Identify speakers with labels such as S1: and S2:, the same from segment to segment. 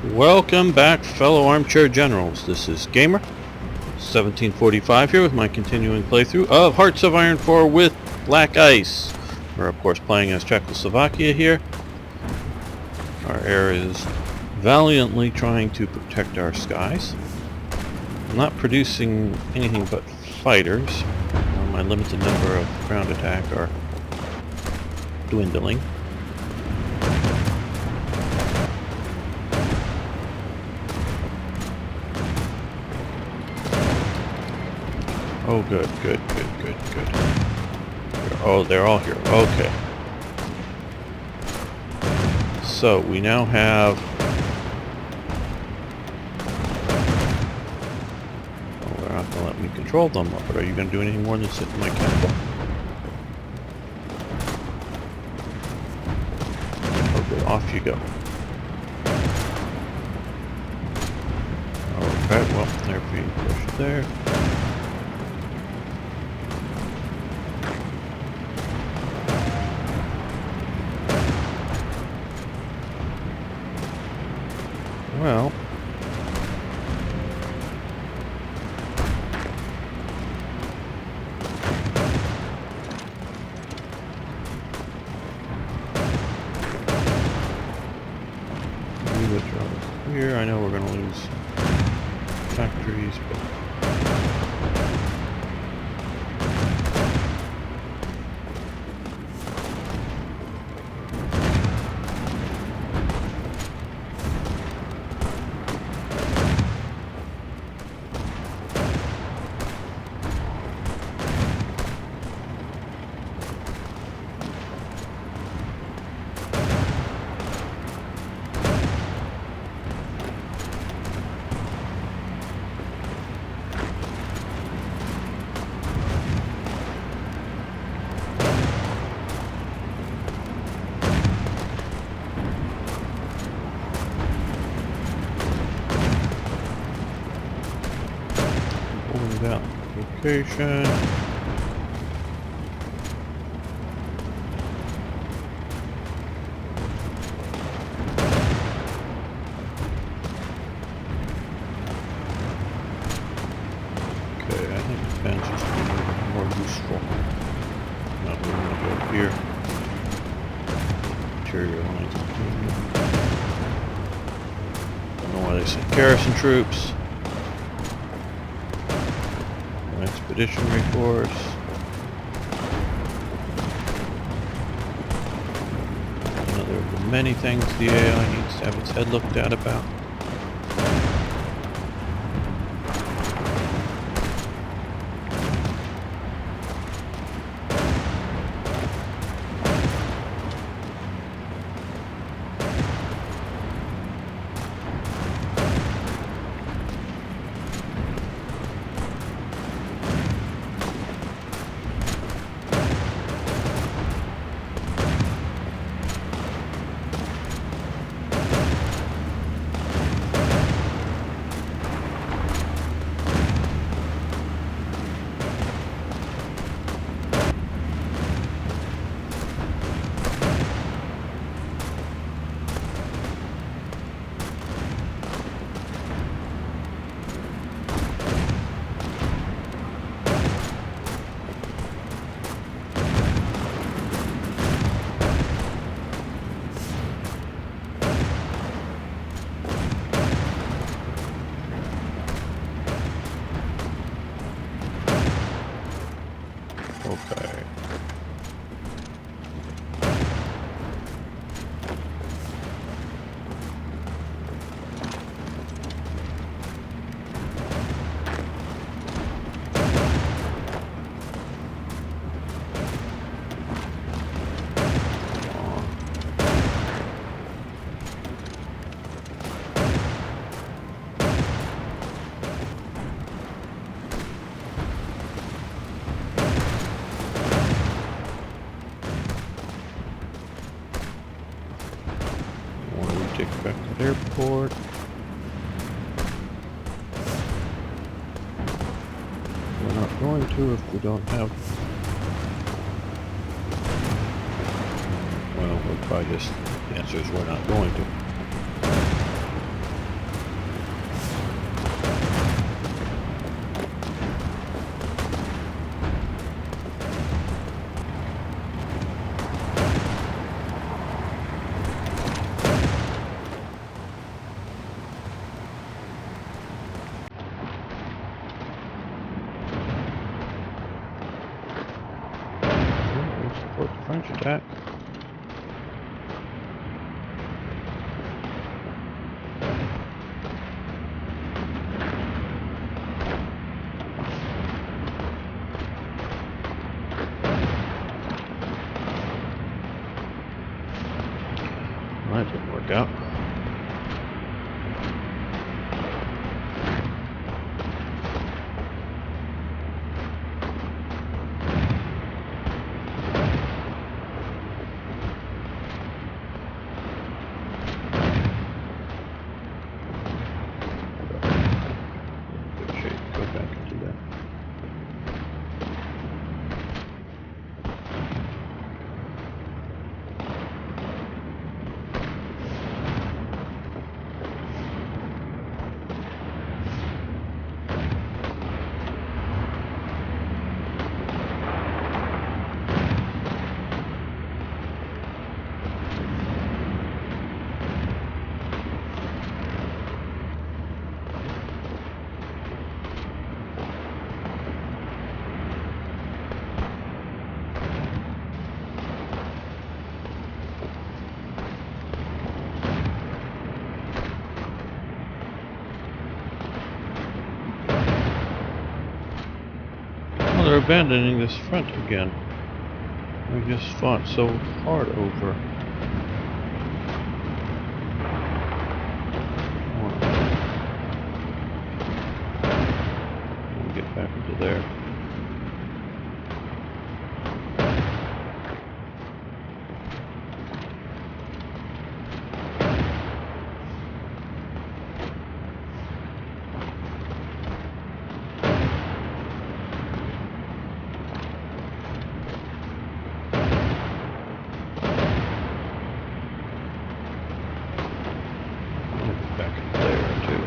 S1: Welcome back, fellow armchair generals. This is Gamer 1745 here with my continuing playthrough of Hearts of Iron 4 with Black Ice. We're of course playing as Czechoslovakia here. Our air is valiantly trying to protect our skies. I'm not producing anything but fighters. My limited number of ground attack are dwindling. Oh, good. Oh, they're all here. Okay. So, we now have... Oh, they're not going to let me control them, but are you going to do anything more than sit in my capital? Oh, good. Off you go. Okay, well, they're being pushed there. Well, we withdraw here. I know we're going to lose factories, but that location. Okay, I think defense is more useful. Not really going to go here. Interior lines. Don't know why they sent garrison troops. Expeditionary force. Another of the many things the AI needs to have its head looked at about. Okay. Take back to the airport. We're not going to if we don't have... Well, we'll probably just... The answer is we're not going to. Charge attack. Well, that didn't work out. Good shape. Go back and do that. Well, they're abandoning this front again. We just fought so hard over. Get back into there. Back in there too.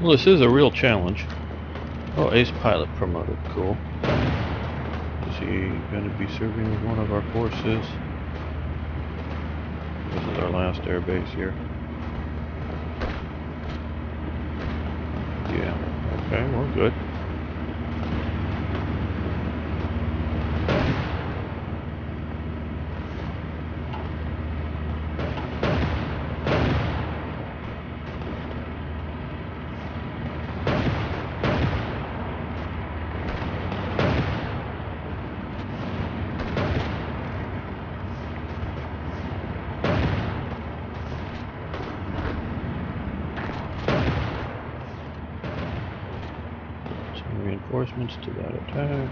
S1: Well, this is a real challenge. Oh, ace pilot promoted. Cool. Is he going to be serving with one of our forces? This is our last air base here. Yeah. Okay, well, good. Reinforcements to that attack.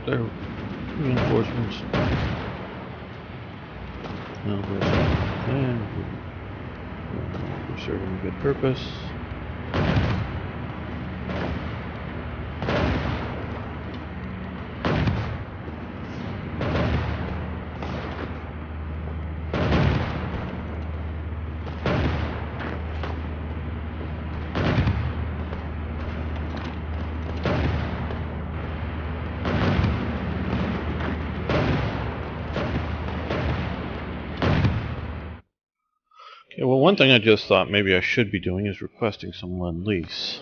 S1: There, reinforcements. Now there's a plan. We're serving a good purpose. Okay, well, one thing I just thought maybe I should be doing is requesting some lend-lease.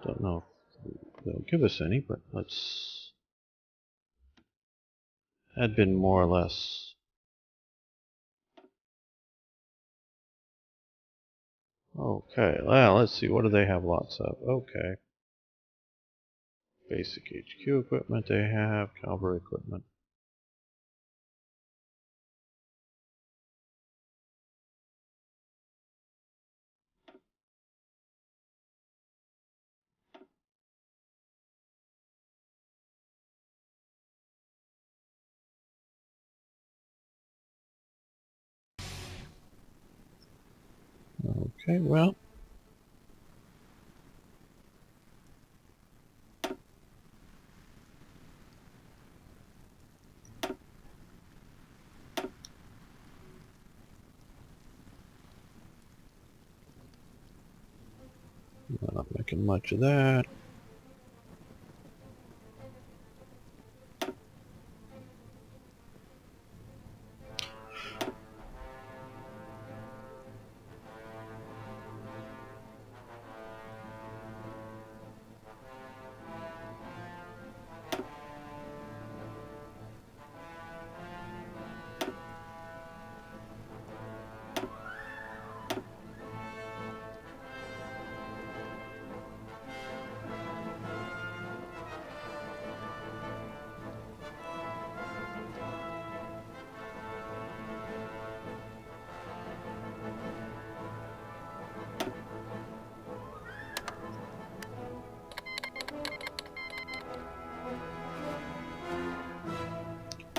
S1: Don't know if they'll give us any, but let's... Had been more or less... Okay, well, let's see, what do they have lots of? Okay. Basic HQ equipment they have, cavalry equipment. Okay, well. I'm not making much of that.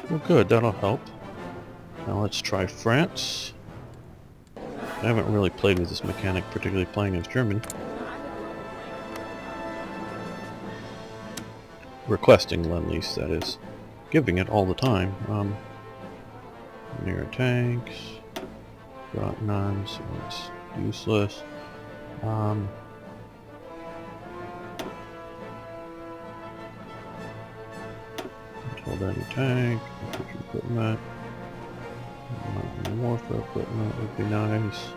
S1: Well, good, that'll help. Now let's try France. I haven't really played with this mechanic, particularly playing as Germany. Requesting Lend-Lease, that is. Giving it all the time. Near tanks. Got none, so it's useless. Hold any tank, infantry equipment. Mountain warfare equipment would be nice.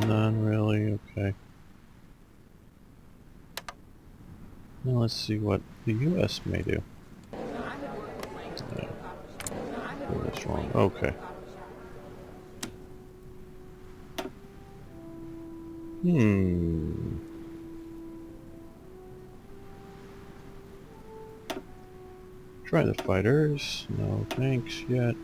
S1: None really, okay. Now let's see what the US may do. That's wrong. Okay. Try the fighters. No tanks yet.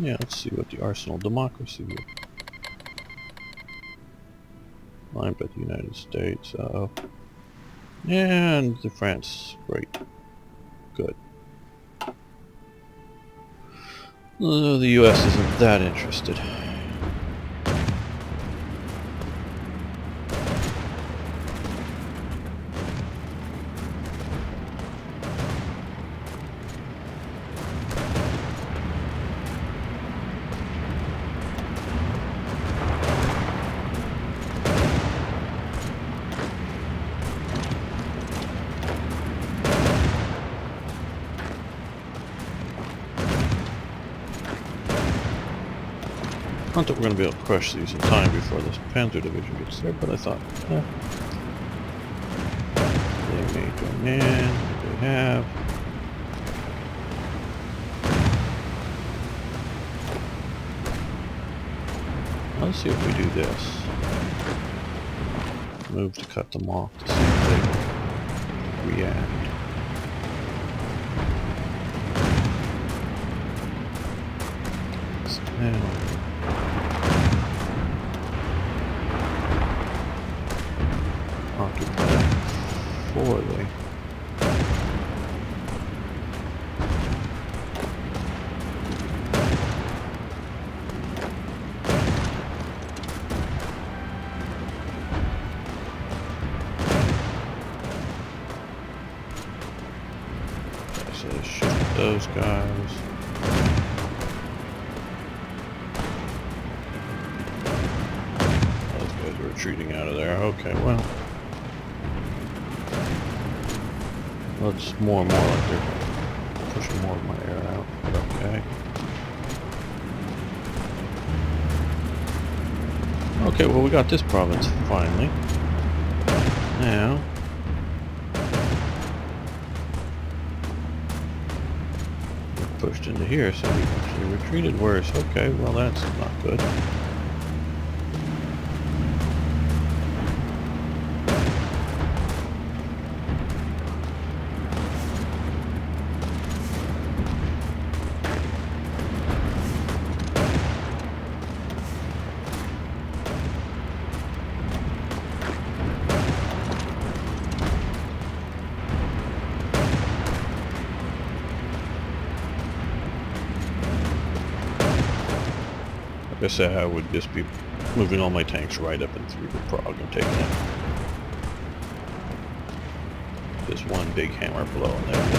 S1: Yeah, let's see what the Arsenal Democracy do. Lined by the United States. Uh-oh. And the France. Great. Good. The US isn't that interested. I don't think we're going to be able to crush these in time before this Panzer Division gets there, but I thought, they may join in, they have. Let's see if we do this. Move to cut them off to see if they react. Now, occupy fully. So let's shift those guys. retreating out of there. Okay, well. Looks more and more like they're pushing more of my air out. But okay. Okay, well we got this province finally. Now. We're pushed into here, so we actually retreated worse. Okay, well that's not good. Like I said, I would just be moving all my tanks right up and through the Prague and taking it. Just one big hammer blow and they've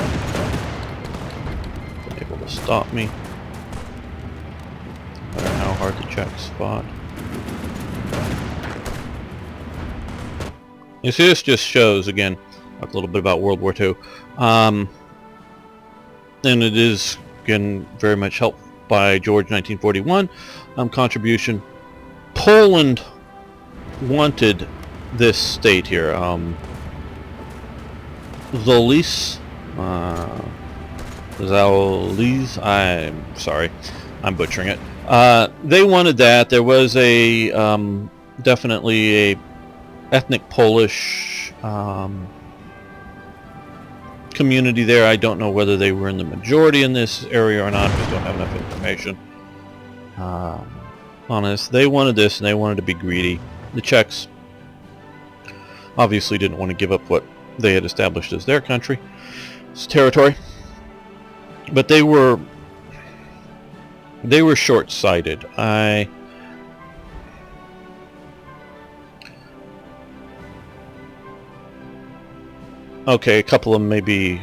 S1: been able to stop me. No matter how hard the Czechs fought. You see, this just shows, again, talk a little bit about World War II. And it is, again, very much helped by George 1941 contribution. Poland wanted this state here. Zolice, Zauliz, I'm sorry, I'm butchering it. They wanted that. There was a definitely a ethnic Polish community there. I don't know whether they were in the majority in this area or not. We don't have enough information on this. They wanted this, and they wanted to be greedy. The Czechs obviously didn't want to give up what they had established as their country, its territory, but they were short-sighted. Okay, a couple of maybe,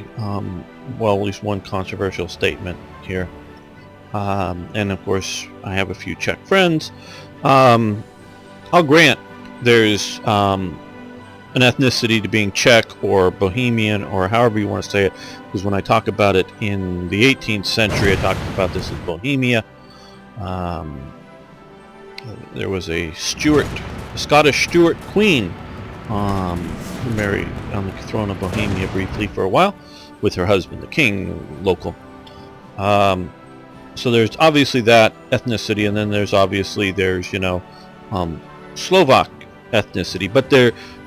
S1: well, at least one controversial statement here. And of course, I have a few Czech friends. I'll grant there's an ethnicity to being Czech or Bohemian or however you want to say it, because when I talk about it in the 18th century, I talked about this as Bohemia. There was a Scottish Stuart queen who married on the throne of Bohemia briefly for a while with her husband, the king, local. So there's obviously that ethnicity, and then there's you know, Slovak ethnicity, but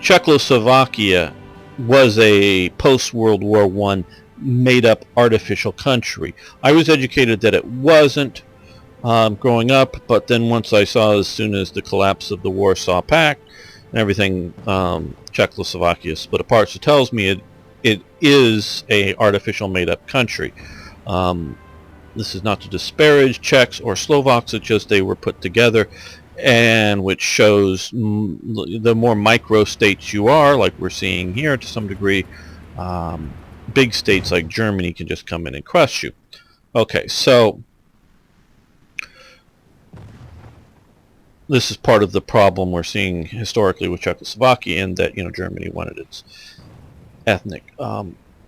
S1: Czechoslovakia was a post-World War I made-up artificial country. I was educated that it wasn't growing up, but then once I saw, as soon as the collapse of the Warsaw Pact and everything, Czechoslovakia split apart, so it tells me it is a artificial made-up country. This is not to disparage Czechs or Slovaks, it's just they were put together, and which shows the more micro states you are, like we're seeing here to some degree, big states like Germany can just come in and crush you. Okay, so this is part of the problem we're seeing historically with Czechoslovakia, in that, you know, Germany wanted its ethnic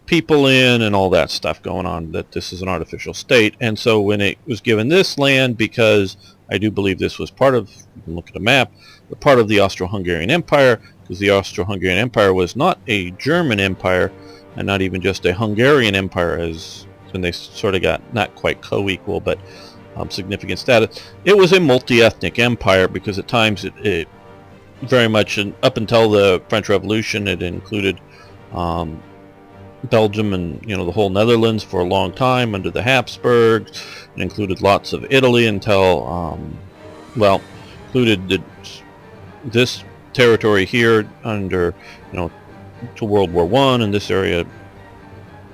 S1: people in and all that stuff going on, that this is an artificial state. And so when it was given this land, because I do believe this was part of, you can look at a map, but part of the Austro-Hungarian Empire, because the Austro-Hungarian Empire was not a German empire and not even just a Hungarian empire, as when they sort of got not quite co-equal, but significant status. It was a multi-ethnic empire, because at times it very much, up until the French Revolution, it included Belgium and, you know, the whole Netherlands for a long time under the Habsburgs. It included lots of Italy until, well, included this territory here under, you know, to World War I, and this area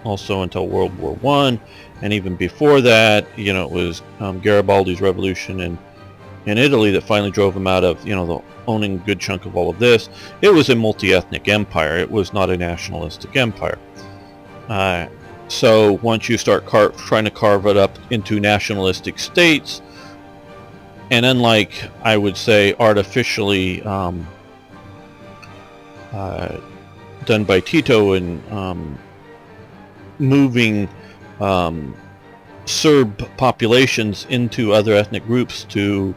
S1: also until World War I, and even before that, you know, it was Garibaldi's revolution in Italy that finally drove him out of, you know, owning a good chunk of all of this. It was a multi-ethnic empire. It was not a nationalistic empire. So once you start trying to carve it up into nationalistic states, and unlike, I would say, artificially done by Tito in moving Serb populations into other ethnic groups to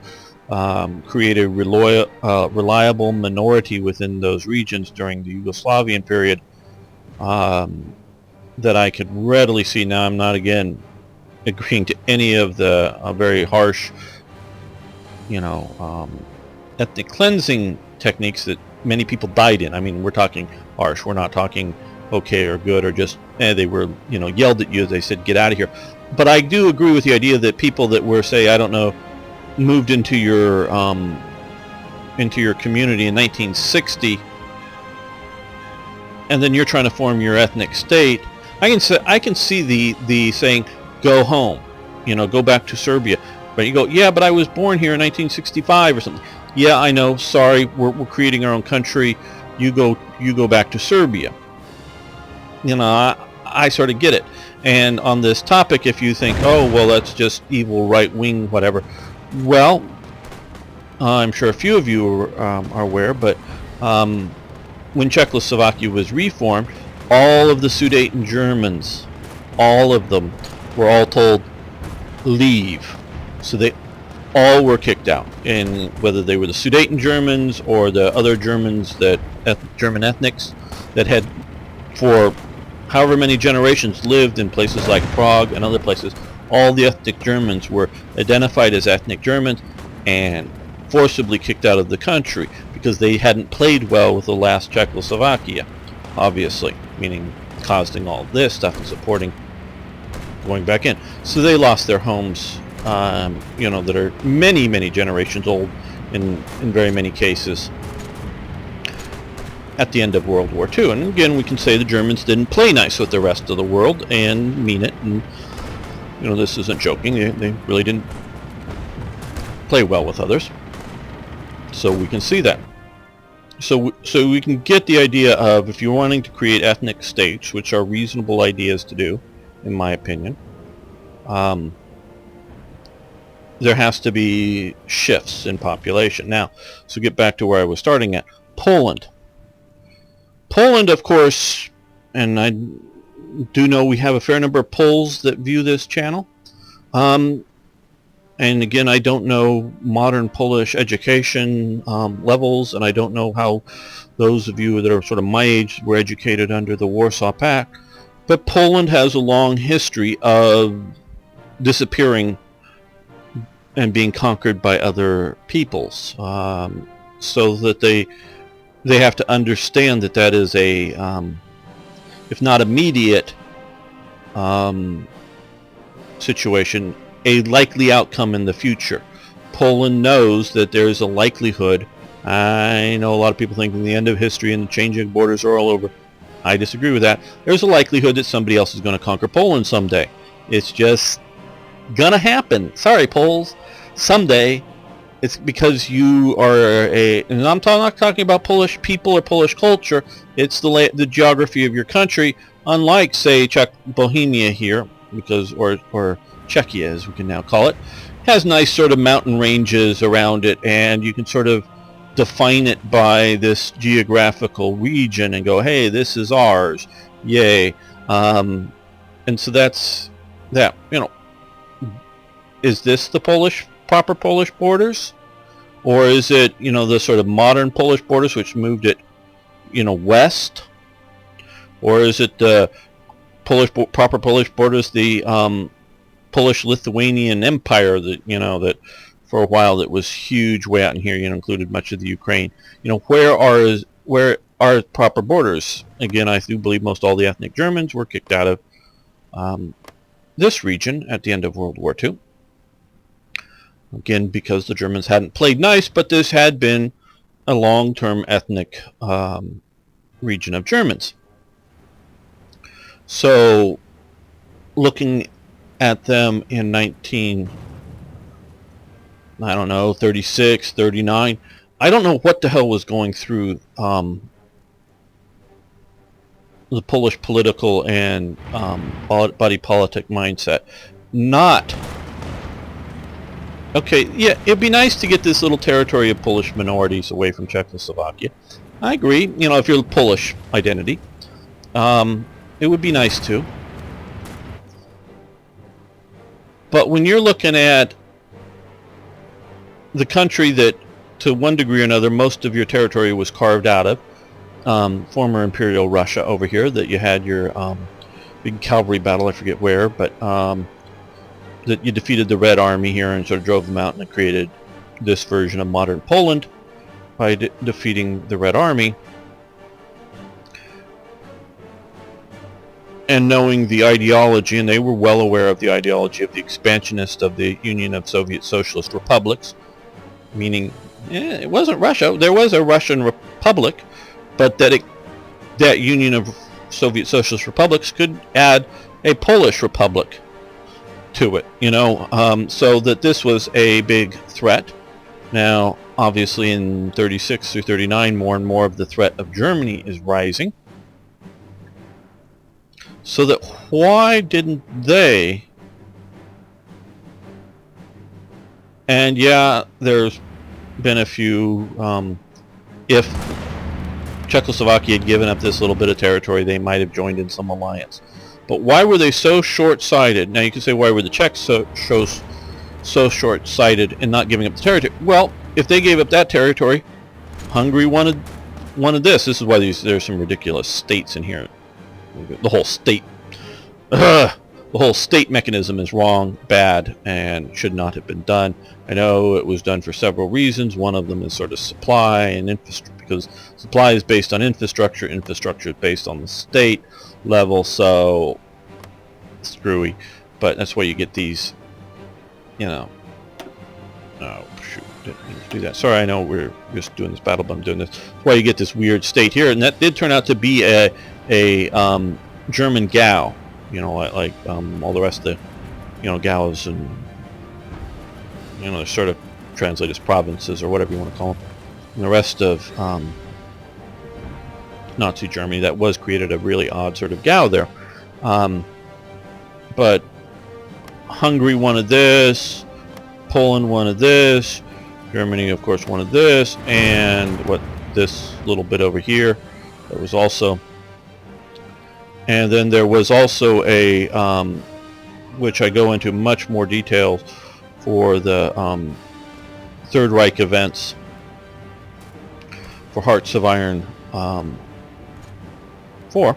S1: create a reliable minority within those regions during the Yugoslavian period, that I could readily see. Now, I'm not, again, agreeing to any of the very harsh, ethnic cleansing techniques that many people died in. I mean, we're talking harsh. We're not talking okay or good or just they were yelled at you. They said get out of here. But I do agree with the idea that people that were, say, I don't know, moved into your community in 1960, and then you're trying to form your ethnic state. I can see the saying go home, go back to Serbia. But you go, yeah, but I was born here in 1965 or something. Yeah, I know. Sorry, we're creating our own country. You go back to Serbia. I sort of get it. And on this topic, if you think, oh, well, that's just evil, right-wing, whatever. Well, I'm sure a few of you are aware, but when Czechoslovakia was reformed, all of the Sudeten Germans, all of them, were all told, leave. So they all were kicked out. And whether they were the Sudeten Germans or the other Germans, German ethnics that had, for however many generations, lived in places like Prague and other places, all the ethnic Germans were identified as ethnic Germans and forcibly kicked out of the country because they hadn't played well with the last Czechoslovakia, obviously, meaning causing all this stuff and supporting going back in. So they lost their homes, that are many, many generations old in very many cases at the end of World War II. And again, we can say the Germans didn't play nice with the rest of the world and mean it. And this isn't joking. They really didn't play well with others. So we can see that. So we can get the idea of, if you're wanting to create ethnic states, which are reasonable ideas to do, in my opinion, there has to be shifts in population. Now, so get back to where I was starting at. Poland, of course, and I do know we have a fair number of Poles that view this channel. And again, I don't know modern Polish education levels, and I don't know how those of you that are sort of my age were educated under the Warsaw Pact. But Poland has a long history of disappearing and being conquered by other peoples, so that they have to understand that is a, if not immediate situation, a likely outcome in the future. Poland knows that there's a likelihood. I know a lot of people think the end of history and the changing borders are all over. I disagree with that. There's a likelihood that somebody else is going to conquer Poland someday. It's just gonna happen. Sorry, Poles. Someday. It's because you are and I'm not talking about Polish people or Polish culture. It's the geography of your country. Unlike, say, Bohemia here, because or Czechia, as we can now call it, has nice sort of mountain ranges around it, and you can sort of define it by this geographical region and go, hey, this is ours, yay. And so that's that. Is this the proper Polish borders, or is it the sort of modern Polish borders which moved it west, or is it the proper Polish borders, the Polish-Lithuanian Empire that for a while that was huge way out in here, included much of the Ukraine. Where are proper borders? Again, I do believe most all the ethnic Germans were kicked out of this region at the end of World War II. Again, because the Germans hadn't played nice, but this had been a long-term ethnic region of Germans. So, looking at them in 36, 39, I don't know what the hell was going through the Polish political and body politic mindset. Okay, yeah, it'd be nice to get this little territory of Polish minorities away from Czechoslovakia. I agree. You know, if you're Polish identity, it would be nice to. But when you're looking at the country that, to one degree or another, most of your territory was carved out of, former Imperial Russia over here, that you had your big cavalry battle, I forget where, but that you defeated the Red Army here and sort of drove them out and created this version of modern Poland by defeating the Red Army. And knowing the ideology, and they were well aware of the ideology of the expansionist of the Union of Soviet Socialist Republics, meaning it wasn't Russia. There was a Russian republic, but that Union of Soviet Socialist Republics could add a Polish republic to it, you know, so that this was a big threat. Now, obviously in 36 through 39, more and more of the threat of Germany is rising. So that why didn't they? And yeah, there's been a few, if Czechoslovakia had given up this little bit of territory, they might have joined in some alliance. But why were they so short-sighted? Now you can say, why were the Czechs so short-sighted in not giving up the territory? Well, if they gave up that territory, Hungary wanted this. This is why there's some ridiculous states in here. The whole state mechanism is wrong, bad, and should not have been done. I know it was done for several reasons. One of them is sort of supply and infrastructure, because supply is based on infrastructure is based on the state level, so screwy. But that's why you get these, you know. Oh shoot, didn't mean to do that. Sorry, I know we're just doing this battle, but I'm doing this. That's why you get this weird state here, and that did turn out to be a German Gau, you know, like all the rest of the, you know, Gaus, and you know, they're sort of translated as provinces or whatever you want to call them. And the rest of Nazi Germany, that was created a really odd sort of Gau there. But Hungary wanted this, Poland wanted this, Germany of course wanted this, and this little bit over here, that was also. And then there was also a, which I go into much more detail for the Third Reich events for Hearts of Iron 4.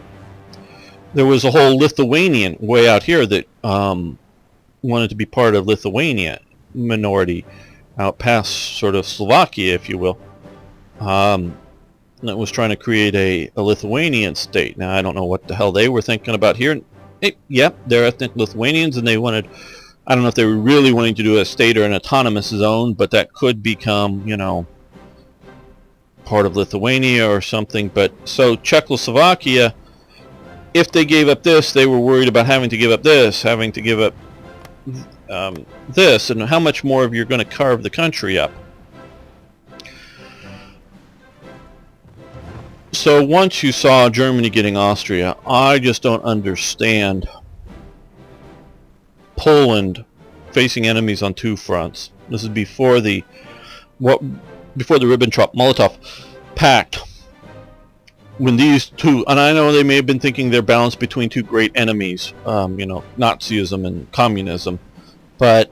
S1: There was a whole Lithuanian way out here that wanted to be part of Lithuania minority out past sort of Slovakia, if you will. That was trying to create a Lithuanian state. Now, I don't know what the hell they were thinking about here. Yep, they're ethnic Lithuanians, and they wanted, I don't know if they were really wanting to do a state or an autonomous zone, but that could become, you know, part of Lithuania or something. But so Czechoslovakia, if they gave up this, they were worried about having to give up this, having to give up this, and how much more of you're going to carve the country up. So once you saw Germany getting Austria, I just don't understand Poland facing enemies on two fronts. This is before the Ribbentrop-Molotov Pact, when these two, and I know they may have been thinking they're balanced between two great enemies, you know, Nazism and communism, but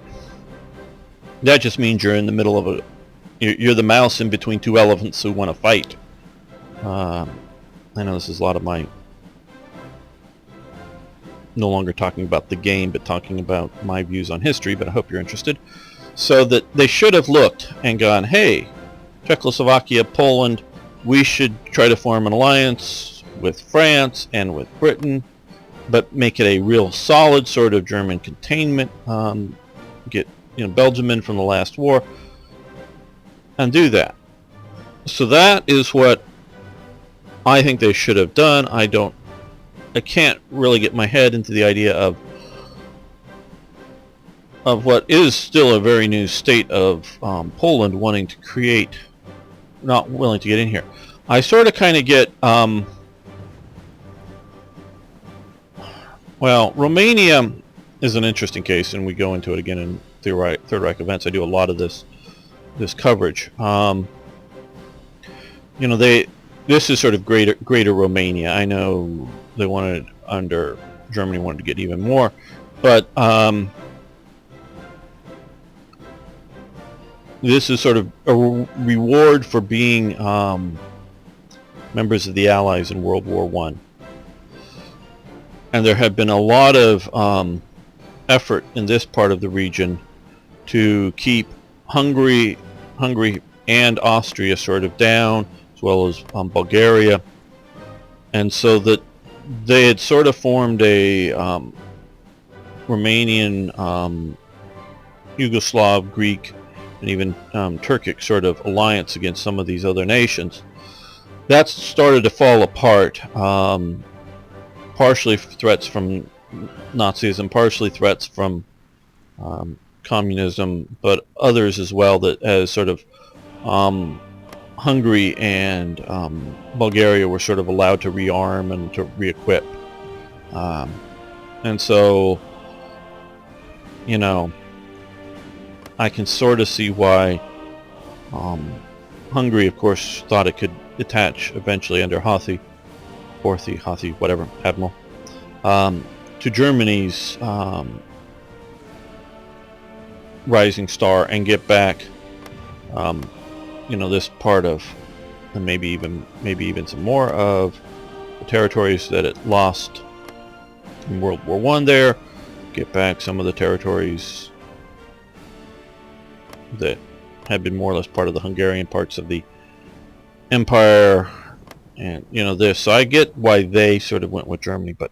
S1: that just means you're in the middle of you're the mouse in between two elephants who want to fight. I know this is a lot of my no longer talking about the game, but talking about my views on history, but I hope you're interested. So that they should have looked and gone, hey, Czechoslovakia, Poland, we should try to form an alliance with France and with Britain, but make it a real solid sort of German containment, get, you know, Belgium in from the last war, and do that. So that is what I think they should have done. I can't really get my head into the idea of what is still a very new state of Poland wanting to create, not willing to get in here. I sort of kind of get, well, Romania is an interesting case, and we go into it again in Third Reich events. I do a lot of this coverage. You know, this is sort of greater Romania. I know they wanted, under Germany wanted to get even more, but this is sort of a reward for being members of the Allies in World War I. And there have been a lot of effort in this part of the region to keep Hungary and Austria sort of down, as well as Bulgaria, and so that they had sort of formed a Romanian, Yugoslav, Greek, and even Turkic sort of alliance against some of these other nations. That's started to fall apart, partially threats from Nazism, partially threats from communism, but others as well, that as sort of Hungary and Bulgaria were sort of allowed to rearm and to re-equip. And so, you know, I can sort of see why Hungary, of course, thought it could attach eventually under Hothi, whatever, Admiral, to Germany's rising star and get back, you know, this part of, and maybe even some more of the territories that it lost in World War I there, get back some of the territories that had been more or less part of the Hungarian parts of the empire, and you know this. So I get why they sort of went with Germany, but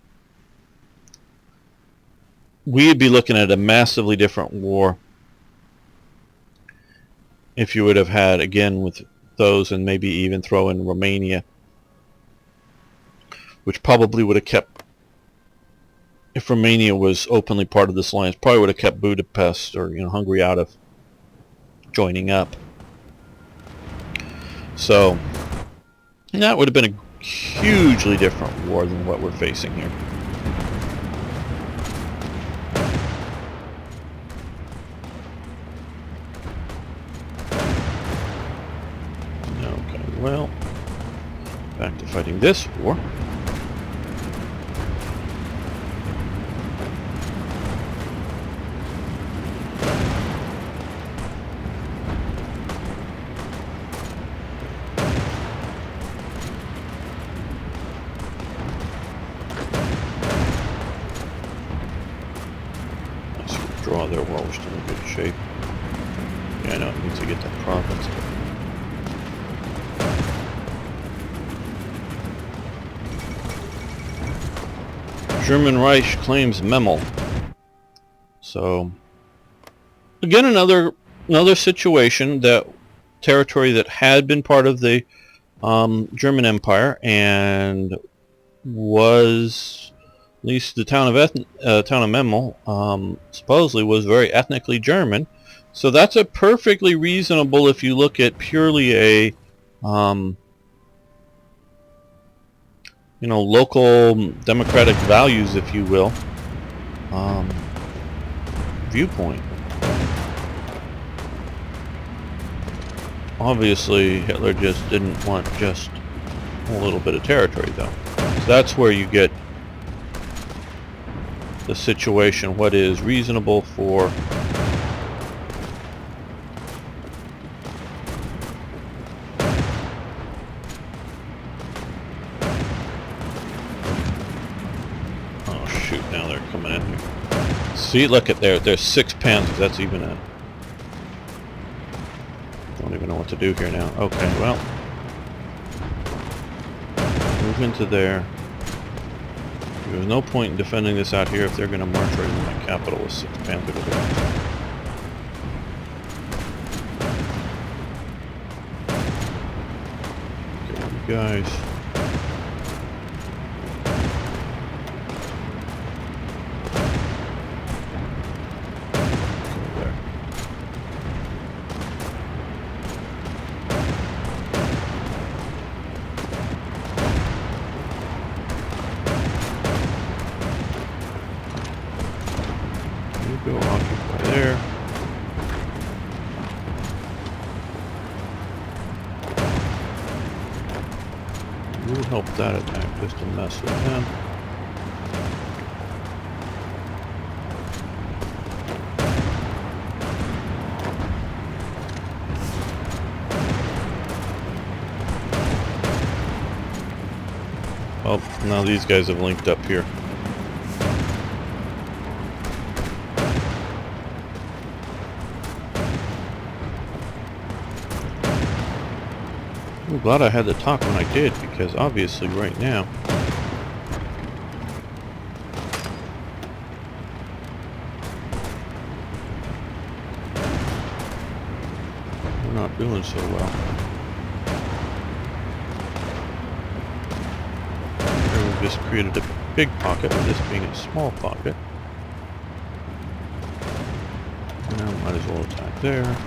S1: we'd be looking at a massively different war if you would have had, again, with those, and maybe even throw in Romania, which probably would have kept, if Romania was openly part of this alliance, probably would have kept Budapest or, you know, Hungary out of joining up. So that would have been a hugely different war than what we're facing here. Okay, well, back to fighting this war. Draw there while we're still in good shape. Yeah, I know it needs to get that province. German Reich claims Memel. So again, another situation, that territory that had been part of the German Empire and was, at least the town of Memel, supposedly was very ethnically German. So that's a perfectly reasonable, if you look at purely a you know, local democratic values, if you will, viewpoint. Obviously Hitler just didn't want just a little bit of territory, though. So that's where you get the situation, what is reasonable for now they're coming in here. See, look at there. There's 6 panzers. That's even a... Don't even know what to do here now. Okay, well, move into there. There's no point in defending this out here if they're going to march right into my capital with 6 panzers. Okay, you guys. Go occupy there. help that attack just to mess with him. Oh, now these guys have linked up here. I'm glad I had to talk when I did, because obviously right now we're not doing so well. Here we've just created a big pocket with this being a small pocket. Now might as well attack there.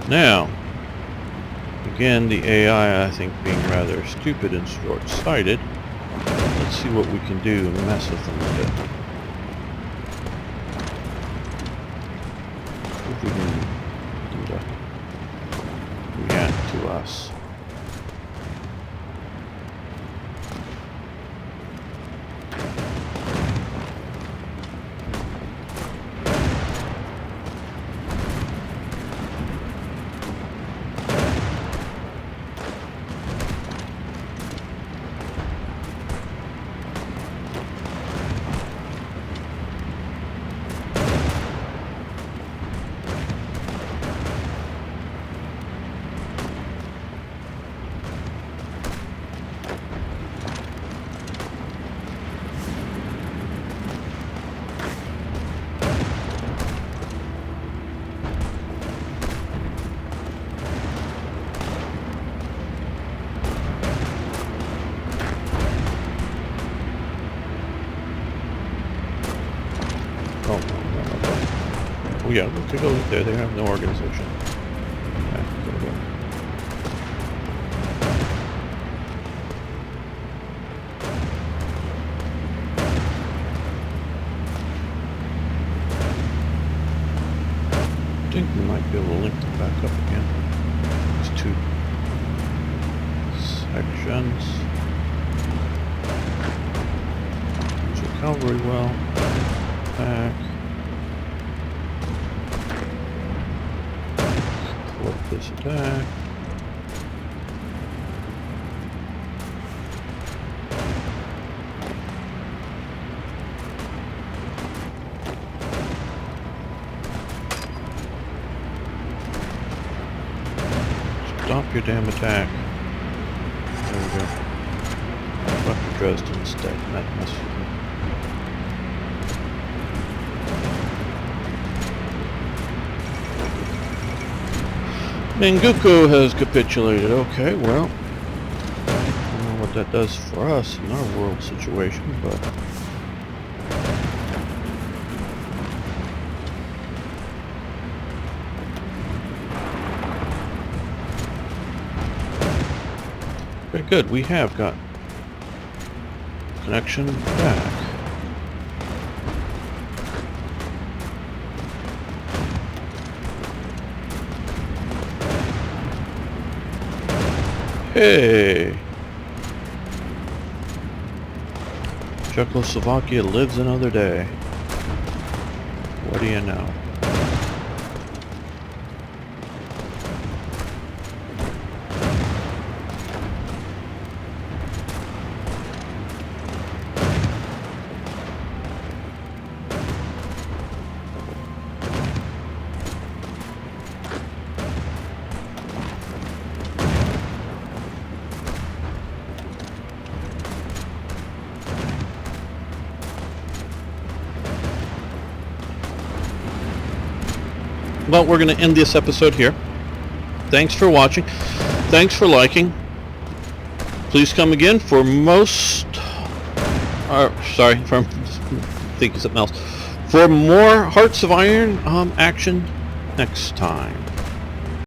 S1: Now, again, the AI, I think, being rather stupid and short-sighted. Let's see what we can do and mess with them a bit. If we can do to react to us. Oh yeah, we could go there. They have no organization. Okay, there we go. I think we might be able to link them back up again. These two sections. Use your cavalry well. Back. This attack. Stop your damn attack. There we go. Fuck the Dresden instead. That mess with me. Manguko has capitulated. Okay, well, I don't know what that does for us in our world situation, but very good. We have got connection back. Hey! Czechoslovakia lives another day. What do you know? Well, we're going to end this episode here. Thanks for watching. Thanks for liking. Please come again for thinking something else. For more Hearts of Iron action next time.